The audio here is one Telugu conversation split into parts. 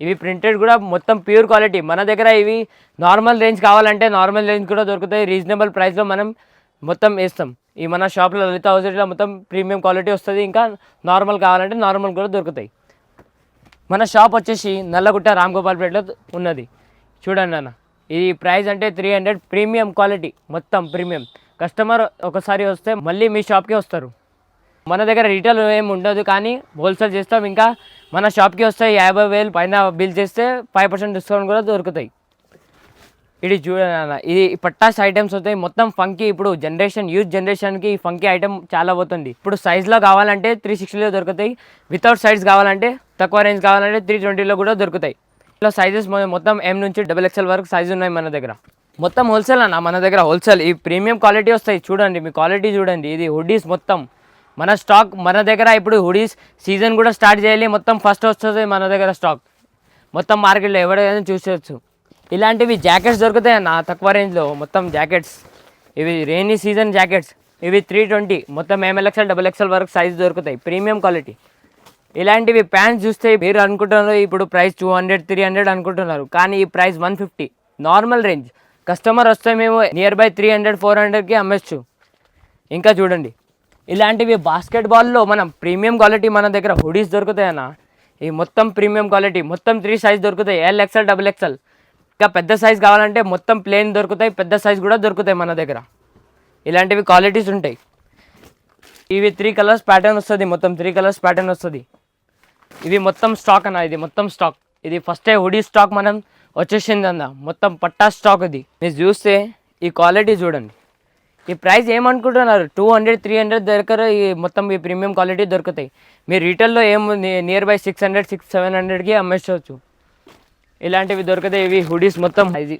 ఇవి ప్రింటెడ్ కూడా మొత్తం ప్యూర్ క్వాలిటీ. మన దగ్గర ఇవి నార్మల్ రేంజ్ కావాలంటే నార్మల్ రేంజ్ కూడా దొరుకుతాయి. రీజనబుల్ ప్రైస్లో మనం మొత్తం వేస్తాం. ఈ మన షాప్లో లలిత హౌజరీలో మొత్తం ప్రీమియం క్వాలిటీ వస్తుంది. ఇంకా నార్మల్ కావాలంటే నార్మల్ కూడా దొరుకుతాయి. మన షాప్ వచ్చేసి నల్లగుట్ట రామ్గోపాల్పేటలో ఉన్నది. చూడండి అన్న, ఈ ప్రైస్ అంటే 300 ప్రీమియం క్వాలిటీ, మొత్తం ప్రీమియం. కస్టమర్ ఒకసారి వస్తే మళ్ళీ మీ షాప్కే వస్తారు. మన దగ్గర రీటైల్ ఏమి ఉండదు, కానీ హోల్సేల్ చేస్తాం. ఇంకా మన షాప్కి వస్తే 50,000 పైన బిల్ చేస్తే 5% డిస్కౌంట్ కూడా దొరుకుతాయి. ఇది చూడండి అన్న, ఇది పట్టాస్ ఐటమ్స్ వస్తాయి మొత్తం ఫంకీ. ఇప్పుడు యూత్ జనరేషన్కి ఈ ఫంకీ ఐటమ్ చాలా పోతుంది. ఇప్పుడు సైజ్లో కావాలంటే 360లో దొరుకుతాయి. వితౌట్ సైజ్ కావాలంటే తక్కువ రేంజ్ కావాలంటే 320లో కూడా దొరుకుతాయి. ఇలా సైజెస్ మొత్తం M నుంచి XXL వరకు సైజు ఉన్నాయి మన దగ్గర. మొత్తం హోల్సేల్ అన్న, మన దగ్గర హోల్సేల్. ఈ ప్రీమియం క్వాలిటీ వస్తాయి. చూడండి, మీ క్వాలిటీ చూడండి. ఇది హుడీస్ మొత్తం మన స్టాక్. మన దగ్గర ఇప్పుడు హుడీస్ సీజన్ కూడా స్టార్ట్ చేయాలి. మొత్తం ఫస్ట్ వస్తుంది మన దగ్గర స్టాక్. మొత్తం మార్కెట్లో ఎవరైనా చూసేయచ్చు. ఇలాంటివి జాకెట్స్ దొరుకుతాయి అన్న తక్కువ రేంజ్లో. మొత్తం జాకెట్స్, ఇవి రెయినీ సీజన్ జాకెట్స్. ఇవి 320, మొత్తం MLXL XXL వరకు సైజు దొరుకుతాయి. Premium quality. ఇలాంటివి ప్యాంట్స్ చూస్తే మీరు అనుకుంటున్నారు ఇప్పుడు ప్రైస్ 200, 300 అనుకుంటున్నారు, కానీ ఈ ప్రైస్ 150 నార్మల్ రేంజ్. కస్టమర్ వస్తే మేము నియర్ బై 300, 400కి అమ్మచ్చు. ఇంకా చూడండి, ఇలాంటివి బాస్కెట్బాల్లో మనం ప్రీమియం క్వాలిటీ మన దగ్గర హుడీస్ దొరుకుతాయి అన్న. ఈ మొత్తం ప్రీమియం క్వాలిటీ, మొత్తం 3 సైజ్ దొరుకుతాయి, LXL XXL. ఇంకా పెద్ద సైజ్ కావాలంటే మొత్తం ప్లేన్ దొరుకుతాయి, పెద్ద సైజ్ కూడా దొరుకుతాయి మన దగ్గర. ఇలాంటివి క్వాలిటీస్ ఉంటాయి. ఇవి 3 కలర్స్ ప్యాటర్న్ వస్తుంది, మొత్తం 3 కలర్స్ ప్యాటర్న్ వస్తుంది. ఇవి మొత్తం స్టాక్ అన్న, ఇది మొత్తం స్టాక్. ఇది ఫస్టే హుడీ స్టాక్ మనం వచ్చేసింది అన్న, మొత్తం పట్టా స్టాక్. ఇది మీరు చూస్తే ఈ క్వాలిటీ చూడండి. ఈ ప్రైస్ ఏమనుకుంటున్నారు, 200, 300 దగ్గర ఈ మొత్తం ఈ ప్రీమియం క్వాలిటీ దొరుకుతాయి. మీరు రీటైల్లో నియర్ బై 600, 700కి అమ్మేసుకోవచ్చు. ఇలాంటివి దొరుకుతాయి. ఇవి హుడీస్ మొత్తం ఇది.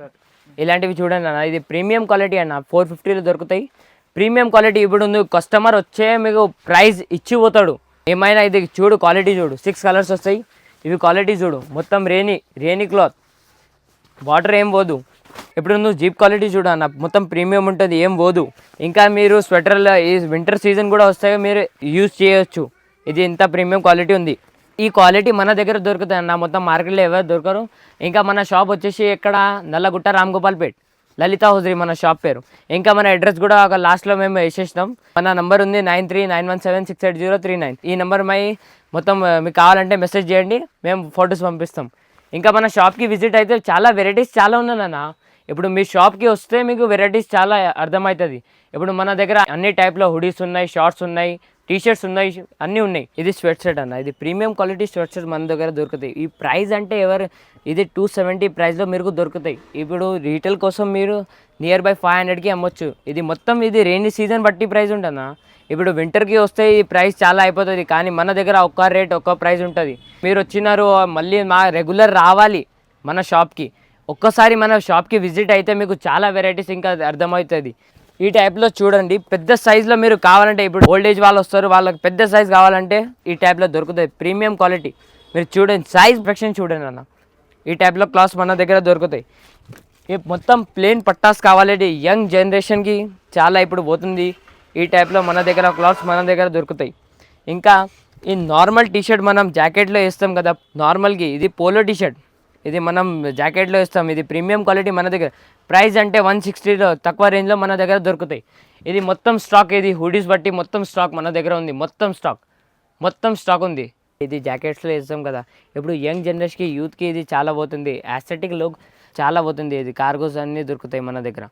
ఇలాంటివి చూడండి అన్న, ఇది ప్రీమియం క్వాలిటీ అన్న, 450లో దొరుకుతాయి. Premium quality. ఇప్పుడు కస్టమర్ వచ్చే మీకు ప్రైస్ ఇచ్చి పోతాడు ఏమైనా. ఇది చూడు, క్వాలిటీ చూడు, 6 కలర్స్ వస్తాయి. ఇవి క్వాలిటీ చూడు, మొత్తం రేనీ క్లాత్, వాటర్ ఏం పోదు. ఇప్పుడు నువ్వు జీప్ క్వాలిటీ చూడు అన్న, మొత్తం ప్రీమియం ఉంటుంది, ఏం పోదు. ఇంకా మీరు స్వెటర్లో ఈ వింటర్ సీజన్ కూడా వస్తాయి, మీరు యూజ్ చేయొచ్చు. ఇది ఇంత ప్రీమియం క్వాలిటీ ఉంది. ఈ క్వాలిటీ మన దగ్గర దొరుకుతాయి అన్న, మొత్తం మార్కెట్లో ఎవరు దొరకరు. ఇంకా మన షాప్ వచ్చేసి ఎక్కడ, నల్లగుట్ట రామ్గోపాల్పేట్, లలిత హౌజరీ మన షాప్ పేరు. ఇంకా మన అడ్రస్ కూడా ఒక లాస్ట్లో మేము వేసేసినాం. మన నెంబర్ ఉంది 9391768039. ఈ నెంబర్ మొత్తం మీకు కావాలంటే మెసేజ్ చేయండి, మేము ఫొటోస్ పంపిస్తాం. ఇంకా మన షాప్కి విజిట్ అయితే చాలా వెరైటీస్ చాలా ఉన్నాయన్న. ఇప్పుడు మీ షాప్కి వస్తే మీకు వెరైటీస్ చాలా అర్థమవుతుంది. ఇప్పుడు మన దగ్గర అన్ని టైప్లో హుడీస్ ఉన్నాయి, షార్ట్స్ ఉన్నాయి, టీషర్ట్స్ ఉన్నాయి, అన్నీ ఉన్నాయి. ఇది స్వెట్ షర్ట్ అన్న, ఇది ప్రీమియం క్వాలిటీ స్వెట్ షర్ట్ మన దగ్గర దొరుకుతాయి. ఈ ప్రైస్ అంటే ఇది 270 ప్రైస్లో మీకు దొరుకుతాయి. ఇప్పుడు రీటైల్ కోసం మీరు నియర్ బై 500కి అమ్మొచ్చు. ఇది మొత్తం ఇది రెయినీ సీజన్ బట్టి ప్రైస్ ఉంటుందా. ఇప్పుడు వింటర్కి వస్తే ఈ ప్రైస్ చాలా అయిపోతుంది, కానీ మన దగ్గర ఒక్క రేట్ ఒక్క ప్రైస్ ఉంటుంది. మీరు వచ్చినారు మళ్ళీ మా రెగ్యులర్ రావాలి మన షాప్కి. ఒక్కసారి మన షాప్కి విజిట్ అయితే మీకు చాలా వెరైటీస్ ఇంకా అర్థమవుతుంది. ఈ టైప్లో చూడండి, పెద్ద సైజులో మీరు కావాలంటే ఇప్పుడు ఓల్డేజ్ వాళ్ళు వస్తారు, వాళ్ళకి పెద్ద సైజ్ కావాలంటే ఈ టైప్లో దొరుకుతాయి. Premium quality. మీరు చూడండి, సైజ్ ప్రొటెక్షన్ చూడండి అన్న. ఈ టైప్లో క్లాత్స్ మన దగ్గర దొరుకుతాయి. ఈ మొత్తం ప్లెయిన్ పట్టాస్ కావాలంటే యంగ్ జనరేషన్కి చాలా ఇప్పుడు పోతుంది. ఈ టైప్లో మన దగ్గర క్లాత్స్ మన దగ్గర దొరుకుతాయి. ఇంకా ఈ నార్మల్ టీషర్ట్ మనం జాకెట్లో వేస్తాం కదా నార్మల్కి, ఇది పోలో టీషర్ట్, ఇది మనం జాకెట్లో వేస్తాం. ఇది ప్రీమియం క్వాలిటీ మన దగ్గర. ప్రైస్ అంటే 160లో తక్కువ రేంజ్లో మన దగ్గర దొరుకుతాయి. ఇది మొత్తం స్టాక్. ఇది హుడీస్ బట్టి మొత్తం స్టాక్ మన దగ్గర ఉంది. మొత్తం స్టాక్ ఉంది. ఇది జాకెట్స్లో వేస్తాం కదా. ఇప్పుడు యంగ్ జనరేషన్కి, యూత్కి ఇది చాలా పోతుంది. యాస్థెటిక్ లుక్ చాలా పోతుంది. ఇది కార్గోస్ అన్నీ దొరుకుతాయి మన దగ్గర.